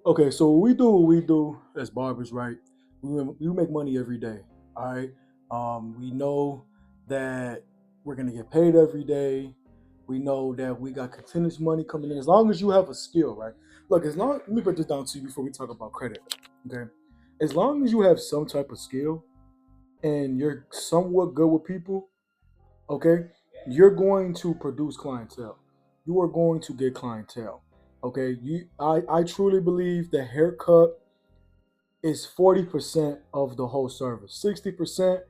Okay, so what we do as barbers, right? We make money every day. All right. We know that we're gonna get paid every day. We know that we got continuous money coming in as long as you have a skill, right? Look, as long let me put this down to you before we talk about credit. Okay. As long as you have some type of skill and you're somewhat good with people, okay, you're going to produce clientele. You are going to get clientele. Okay. I truly believe the haircut is 40% of the whole service. 60%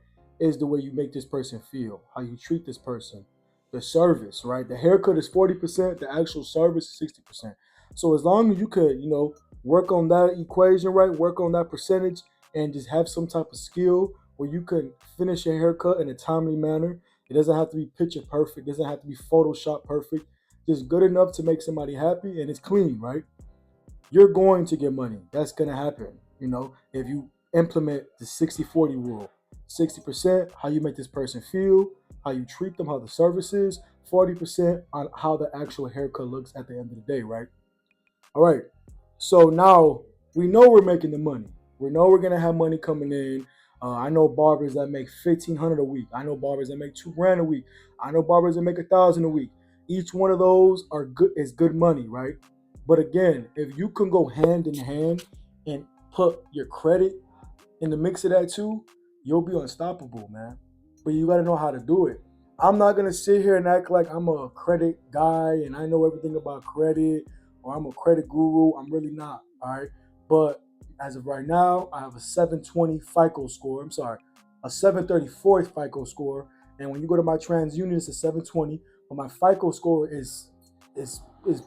is the way you make this person feel, how you treat this person, the service, right? The haircut is 40%, the actual service is 60%. So as long as you could, work on that equation, right? Work on that percentage and just have some type of skill where you can finish your haircut in a timely manner. It doesn't have to be picture perfect, it doesn't have to be Photoshop perfect. Just good enough to make somebody happy and it's clean, right? You're going to get money. That's going to happen. If you implement the 60-40 rule, 60% how you make this person feel, how you treat them, how the service is, 40% on how the actual haircut looks at the end of the day, right? All right. So now we know we're making the money. We know we're gonna have money coming in. I know barbers that make 1,500 a week. I know barbers that make 2 grand a week. I know barbers that make 1,000 a week. Each one of those are good is good money, right? But again, if you can go hand in hand and put your credit in the mix of that too, you'll be unstoppable, man. But you got to know how to do it. I'm not gonna sit here and act like I'm a credit guy and I know everything about credit or I'm a credit guru. I'm really not. All right. But as of right now, I have a 720 FICO score. I'm sorry, a 734 FICO score. And when you go to my TransUnion, it's a 720. But my FICO score is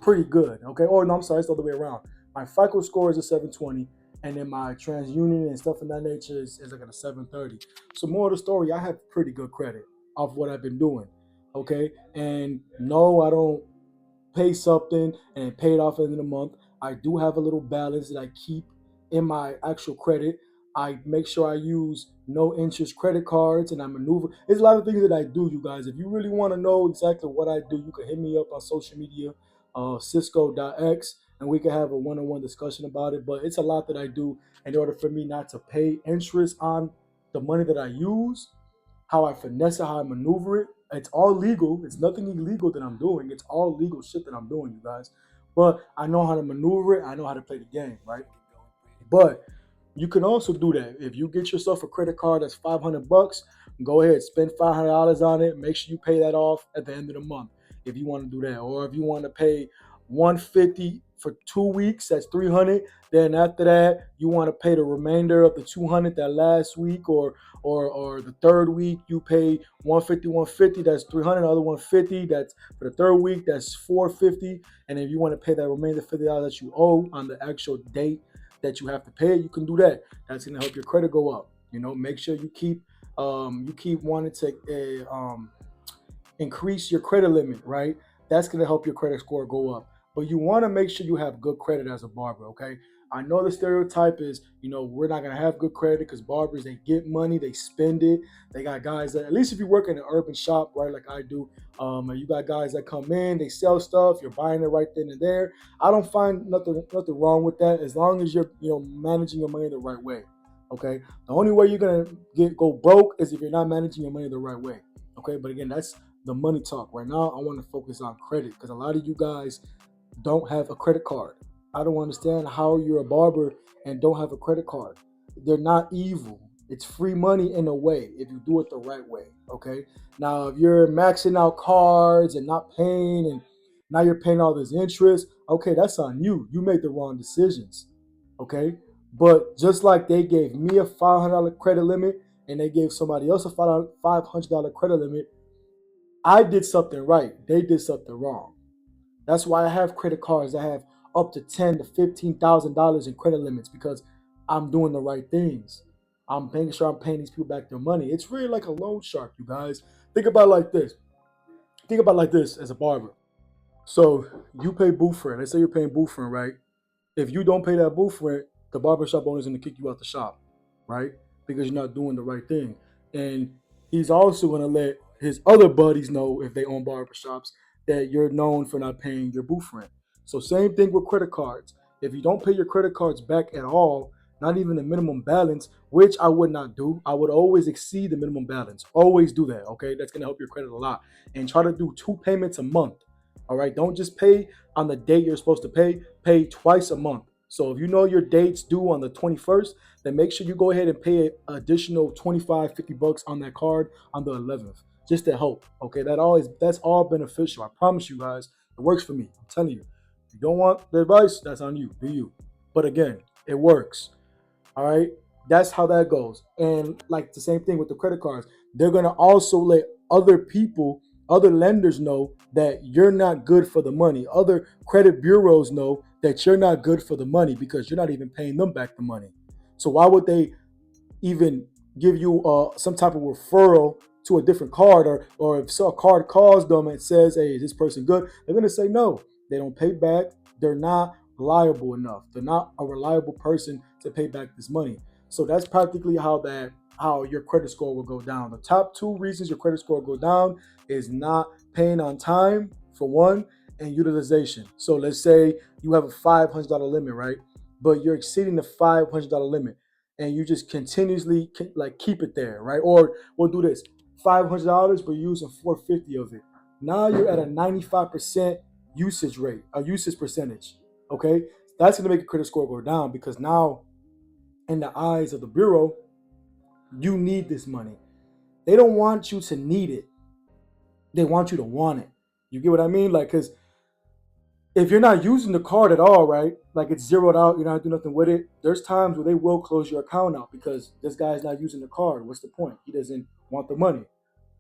pretty good. Okay. Or no, I'm sorry, it's the other way around. My FICO score is a 720 and then my TransUnion and stuff in that nature is like at a 730. So more of the story, I have pretty good credit of what I've been doing. Okay. And no, I don't pay something and pay it off at the end of the month. I do have a little balance that I keep in my actual credit. I make sure I use no interest credit cards and I maneuver. There's a lot of things that I do, you guys. If you really want to know exactly what I do, you can hit me up on social media, Cisco.x, and we can have a one on one discussion about it. But it's a lot that I do in order for me not to pay interest on the money that I use, how I finesse it, how I maneuver it. It's all legal. It's nothing illegal that I'm doing. It's all legal shit that I'm doing, you guys. But I know how to maneuver it. I know how to play the game, right? But you can also do that. If you get yourself a credit card that's $500, go ahead, spend $500 on it. Make sure you pay that off at the end of the month if you want to do that. Or if you want to pay 150 for 2 weeks, that's 300. Then after that, you want to pay the remainder of the 200 that last week, or the third week, you pay 150, 150. That's 300. Other 150. That's for the third week. That's 450. And if you want to pay that remainder $50 that you owe on the actual date that you have to pay, you can do that. That's gonna help your credit go up. Make sure you keep wanting to increase your credit limit, right? That's going to help your credit score go up. But you want to make sure you have good credit as a barber, okay? I know the stereotype is, we're not going to have good credit because barbers, they get money, they spend it. They got guys that, at least if you work in an urban shop, right, like I do, you got guys that come in, they sell stuff, you're buying it right then and there. I don't find nothing wrong with that as long as you're, managing your money the right way, okay? The only way you're going to go broke is if you're not managing your money the right way, okay? But again, that's the money talk. Right now, I want to focus on credit because a lot of you guys don't have a credit card. I don't understand how you're a barber and don't have a credit card. They're not evil. It's free money in a way if you do it the right way. Okay. Now, if you're maxing out cards and not paying, and now you're paying all this interest, okay, that's on you. You made the wrong decisions. Okay. But just like they gave me a $500 credit limit and they gave somebody else a $500 credit limit, I did something right. They did something wrong. That's why I have credit cards that have up to $10,000 to $15,000 in credit limits because I'm doing the right things. I'm making sure I'm paying these people back their money. It's really like a loan shark, you guys. Think about it like this. Think about it like this as a barber. So you pay booth rent. Let's say you're paying booth rent, right? If you don't pay that booth rent, the barbershop owner is going to kick you out the shop, right? Because you're not doing the right thing. And he's also going to let his other buddies know if they own barbershops that you're known for not paying your booth rent. So same thing with credit cards. If you don't pay your credit cards back at all, not even the minimum balance, which I would not do. I would always exceed the minimum balance. Always do that. Okay, that's gonna help your credit a lot. And try to do 2 payments a month. All right, don't just pay on the date you're supposed to pay. Pay twice a month. So if you know your date's due on the 21st, then make sure you go ahead and pay an additional 25, $50 on that card on the 11th, just to help. Okay, that's all beneficial. I promise you guys, it works for me. I'm telling you. If you don't want the advice, that's on you. Do you? But again, it works. All right. That's how that goes. And like the same thing with the credit cards, they're going to also let other people, other lenders know that you're not good for the money. Other credit bureaus know that you're not good for the money because you're not even paying them back the money. So why would they even give you some type of referral to a different card, or if so a card calls them and says, hey, is this person good? They're going to say no. They don't pay back. They're not reliable enough. They're not a reliable person to pay back this money. So that's practically how your credit score will go down. The top two reasons your credit score will go down is not paying on time, for one, and utilization. So let's say you have a $500 limit, right? But you're exceeding the $500 limit and you just continuously like keep it there, right? Or we'll do this: $500, but you're using 450 of it. Now you're at a 95% usage rate, a usage percentage. Okay, that's gonna make your credit score go down because now, in the eyes of the bureau, you need this money. They don't want you to need it. They want you to want it. You get what I mean? Like, because if you're not using the card at all, right? Like it's zeroed out, you're not doing nothing with it. There's times where they will close your account out because this guy's not using the card. What's the point? He doesn't want the money.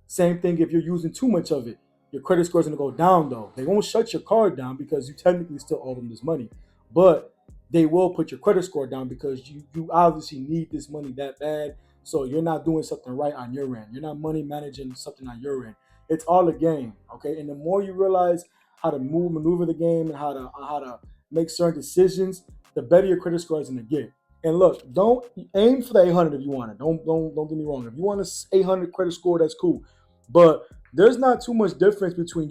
Same thing if you're using too much of it. Your credit score is going to go down though. They won't shut your card down because you technically still owe them this money. But they will put your credit score down because you obviously need this money that bad. So you're not doing something right on your end. You're not money managing something on your end. It's all a game. Okay. And the more you realize how to maneuver the game and how to make certain decisions, the better your credit score is going to get. And look, don't aim for the 800 if you want it. Don't get me wrong. If you want an 800 credit score, that's cool. But there's not too much difference between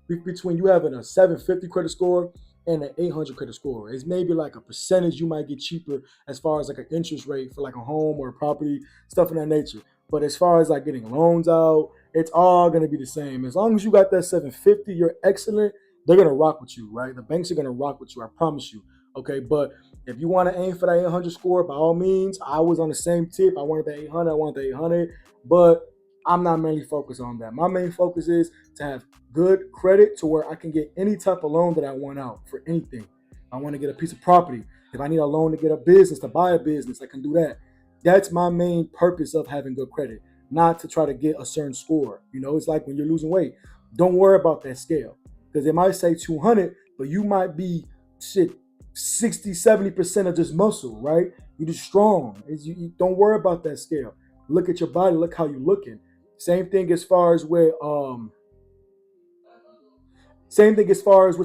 between you having a 750 credit score and an 800 credit score. It's maybe like a percentage you might get cheaper as far as like an interest rate for like a home or a property, stuff of that nature. But as far as like getting loans out, it's all gonna be the same. As long as you got that 750, you're excellent. They're gonna rock with you, right? The banks are gonna rock with you. I promise you. Okay, but if you want to aim for that 800 score, by all means, I was on the same tip. I wanted the 800. I wanted the 800, but I'm not mainly focused on that. My main focus is to have good credit to where I can get any type of loan that I want out for anything. I want to get a piece of property. If I need a loan to get a business, to buy a business, I can do that. That's my main purpose of having good credit, not to try to get a certain score. It's like when you're losing weight. Don't worry about that scale because they might say 200, but you might be shit 60, 70% of just muscle, right? You're just strong. You don't worry about that scale. Look at your body. Look how you're looking. Same thing as far as with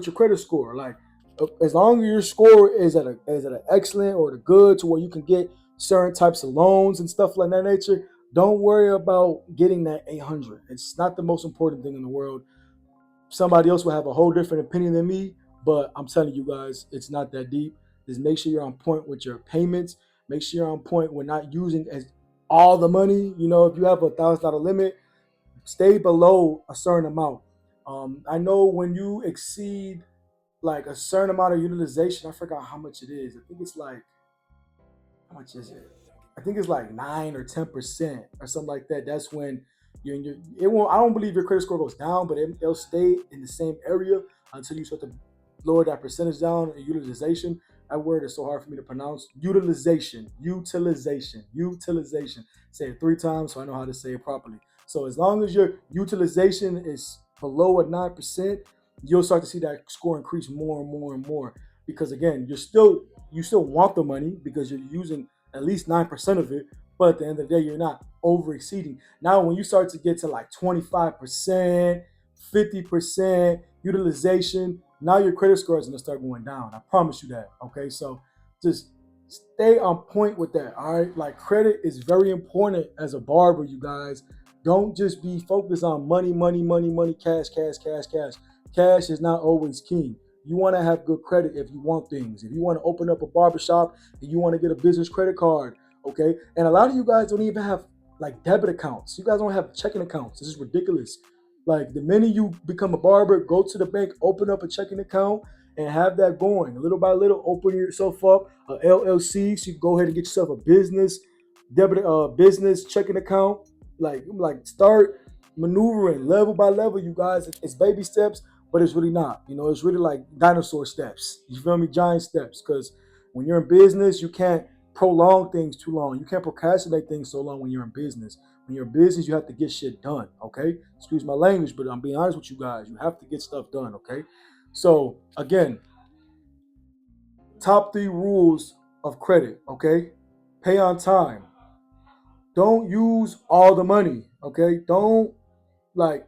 your credit score. Like as long as your score is at an excellent or the good to where you can get certain types of loans and stuff like that nature, don't worry about getting that 800. It's not the most important thing in the world. Somebody else will have a whole different opinion than me, but I'm telling you guys, it's not that deep. Just make sure you're on point with your payments. Make sure you're on point with not using as all the money. If you have $1,000 limit, stay below a certain amount. I know when you exceed like a certain amount of utilization, I forgot how much it is. I think it's like, how much is it? I think it's like 9 or 10% or something like that. That's when it won't. I don't believe your credit score goes down, but it'll stay in the same area until you start to lower that percentage down. And utilization. That word is so hard for me to pronounce. Utilization. Say it 3 times so I know how to say it properly. So as long as your utilization is below a 9%, you'll start to see that score increase more and more and more. Because again, you still want the money because you're using at least 9% of it, but at the end of the day, you're not over exceeding. Now, when you start to get to like 25%, 50% utilization, now your credit score is going to start going down. I promise you that. Okay, so just stay on point with that. All right, like credit is very important as a barber, you guys. Don't just be focused on money, money, money, money, cash, cash, cash, cash. Cash is not always king. You want to have good credit if you want things. If you want to open up a barbershop and you want to get a business credit card, okay? And a lot of you guys don't even have like debit accounts. You guys don't have checking accounts. This is ridiculous. Like the minute you become a barber, go to the bank, open up a checking account, and have that going. Little by little, open yourself up a LLC so you can go ahead and get yourself a business debit business checking account. Like start maneuvering level by level, you guys. It's baby steps, but it's really not. It's really like dinosaur steps. You feel me? Giant steps. Because when you're in business, you can't prolong things too long. You can't procrastinate things so long when you're in business. When you're in business, you have to get shit done. Okay? Excuse my language, but I'm being honest with you guys. You have to get stuff done. Okay? So again, top three rules of credit. Okay? Pay on time. Don't use all the money. Okay? Don't like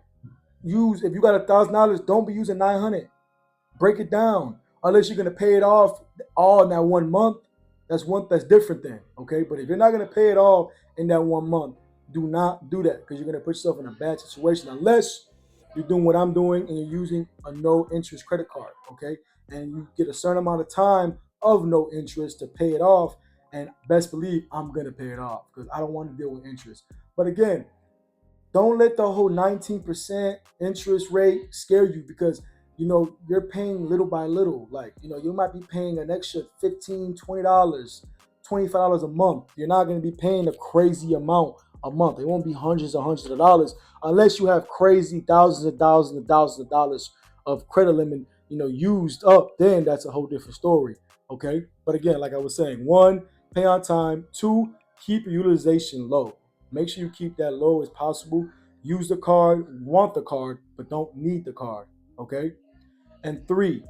use if you got $1,000, don't be using 900. Break it down. Unless you're gonna pay it off all in that 1 month. That's different then. Okay. But if you're not gonna pay it all in that 1 month, do not do that because you're gonna put yourself in a bad situation unless you're doing what I'm doing and you're using a no interest credit card. Okay. And you get a certain amount of time of no interest to pay it off. And best believe I'm gonna pay it off because I don't want to deal with interest. But again, don't let the whole 19% interest rate scare you because you're paying little by little. Like, you might be paying an extra 15, $20, $25 a month. You're not going to be paying a crazy amount a month. It won't be hundreds and hundreds of dollars unless you have crazy thousands and thousands and thousands of dollars of credit limit, used up. Then that's a whole different story. Okay. But again, like I was saying, one, pay on time. Two, keep your utilization low. Make sure you keep that low as possible. Use the card, want the card, but don't need the card. Okay. And three,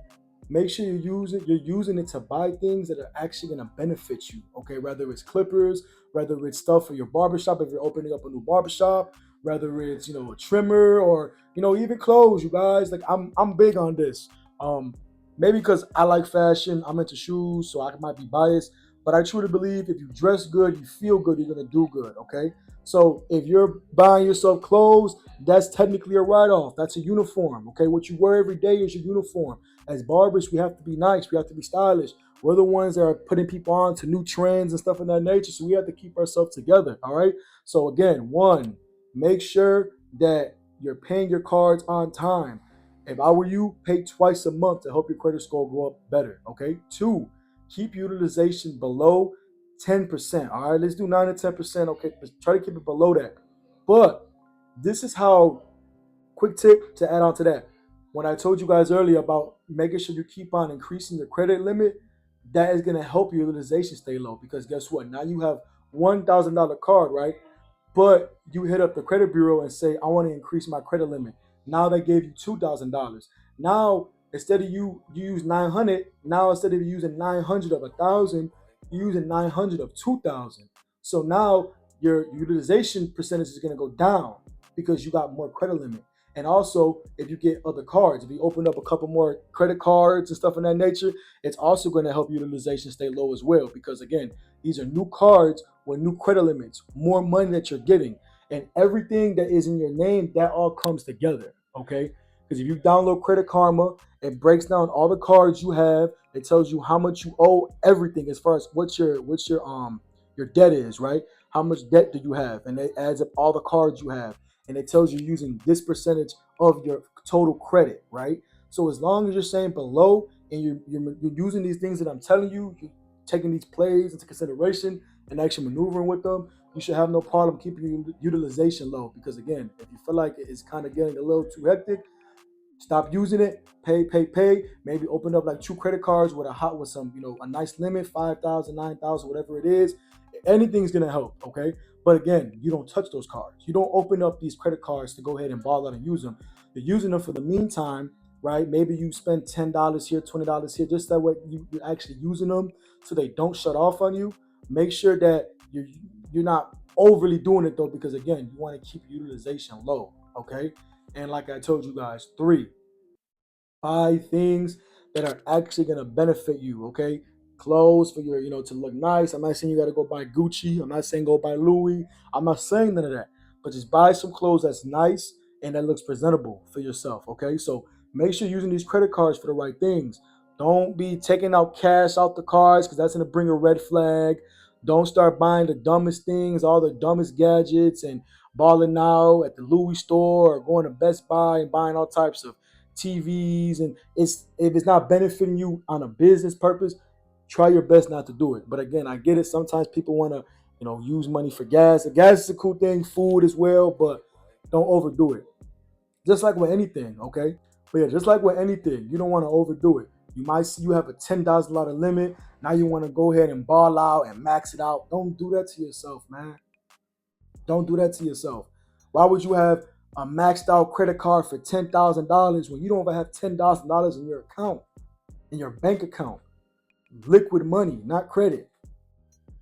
make sure you're using it to buy things that are actually gonna benefit you. Okay, whether it's clippers, whether it's stuff for your barbershop if you're opening up a new barbershop, whether it's a trimmer or even clothes, you guys. Like I'm big on this. Um Maybe because I like fashion, I'm into shoes, so I might be biased. But I truly believe if you dress good, you feel good, you're gonna do good. Okay. So if you're buying yourself clothes, that's technically a write-off. That's a uniform. Okay, what you wear every day is your uniform. As barbers, we have to be nice. We have to be stylish. We're the ones that are putting people on to new trends and stuff of that nature. So we have to keep ourselves together. All right. So again, one, make sure that you're paying your cards on time. If I were you, pay twice a month to help your credit score go up better. Okay. Two, keep utilization below 10%. All right, let's do 9 to 10%. Okay, let's try to keep it below that. But this is how, quick tip to add on to that. When I told you guys earlier about making sure you keep on increasing your credit limit, that is going to help your utilization stay low because guess what? Now you have $1,000 card, right? But you hit up the credit bureau and say, I want to increase my credit limit. Now they gave you $2,000. Now instead of you use 900, now instead of using 900 of 1,000, you're using 900 of 2,000. So now your utilization percentage is going to go down because you got more credit limit. And also, if you get other cards, if you open up a couple more credit cards and stuff in that nature, it's also going to help utilization stay low as well. Because again, these are new cards with new credit limits, more money that you're getting, and everything that is in your name, that all comes together. Okay. Because if you download Credit Karma, it breaks down all the cards you have. It tells you how much you owe, everything as far as what's your debt is, right? How much debt do you have? And it adds up all the cards you have. And it tells you using this percentage of your total credit, right? So as long as you're saying below and you're using these things that I'm telling you, you're taking these plays into consideration and actually maneuvering with them, you should have no problem keeping your utilization low. Because again, if you feel like it's kind of getting a little too hectic, stop using it. Pay, pay, pay. Maybe open up like two credit cards with some, a nice limit, 5,000, 9,000, whatever it is. Anything's gonna help, okay? But again, you don't touch those cards. You don't open up these credit cards to go ahead and ball out and use them. You're using them for the meantime, right? Maybe you spend $10 here, $20 here, just that way you're actually using them so they don't shut off on you. Make sure that you're not overly doing it though, because again, you want to keep utilization low, okay? And like I told you guys, three, buy things that are actually gonna benefit you. Okay, clothes for your, to look nice. I'm not saying you gotta go buy Gucci. I'm not saying go buy Louis. I'm not saying none of that. But just buy some clothes that's nice and that looks presentable for yourself. Okay, so make sure you're using these credit cards for the right things. Don't be taking out cash out the cards because that's going to bring a red flag. Don't start buying the dumbest things, all the dumbest gadgets, and balling out at the Louis store or going to Best Buy and buying all types of TVs. And if it's not benefiting you on a business purpose, try your best not to do it. But again, I get it. Sometimes people want to, use money for gas. The gas is a cool thing, food as well, but don't overdo it. Just like with anything, okay? But yeah, just like with anything, you don't want to overdo it. You might see you have a $10,000 limit. Now you want to go ahead and ball out and max it out. Don't do that to yourself, man. Don't do that to yourself. Why would you have a maxed out credit card for $10,000 when you don't even have $10,000 in your account, in your bank account? Liquid money, not credit.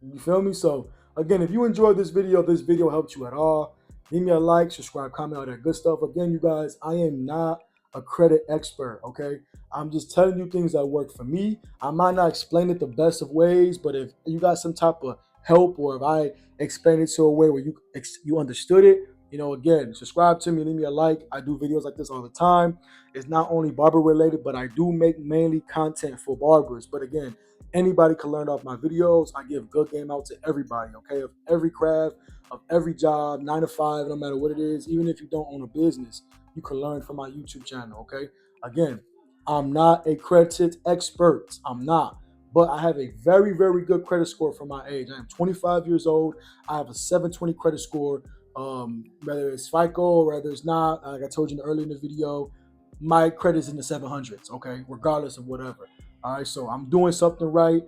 You feel me? So again, if you enjoyed this video helped you at all, leave me a like, subscribe, comment, all that good stuff. Again, you guys, I am not a credit expert, okay? I'm just telling you things that work for me. I might not explain it the best of ways, but if you got some type of help, or if I explain it to a way where you understood it, again, subscribe to me, leave me a like. I do videos like this all the time. It's not only barber related, but I do make mainly content for barbers. But again, anybody can learn off my videos. I give good game out to everybody, okay? Of every craft, of every job, 9 to 5, no matter what it is. Even if you don't own a business, you can learn from my YouTube channel, okay? Again, I'm not a credit expert. I'm not. But I have a very, very good credit score for my age. I am 25 years old. I have a 720 credit score. Whether it's FICO or whether it's not, like I told you earlier in the video, my credit's in the 700s, okay? Regardless of whatever. All right, so I'm doing something right.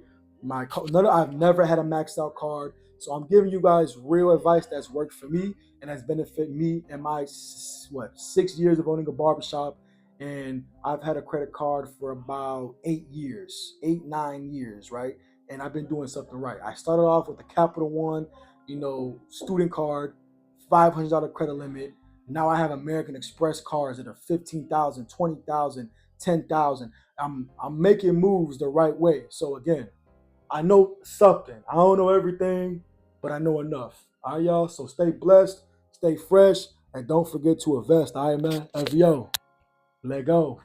I've never had a maxed out card. So I'm giving you guys real advice that's worked for me and has benefited me in my 6 years of owning a barbershop. And I've had a credit card for about 8 years, 8, 9 years, right? And I've been doing something right. I started off with the Capital One, student card, $500 credit limit. Now I have American Express cards that are 15,000, 20,000, 10,000. I'm making moves the right way. So again, I know something. I don't know everything, but I know enough. All right, y'all. So stay blessed, stay fresh, and don't forget to invest. All right, man. FVO. Let go.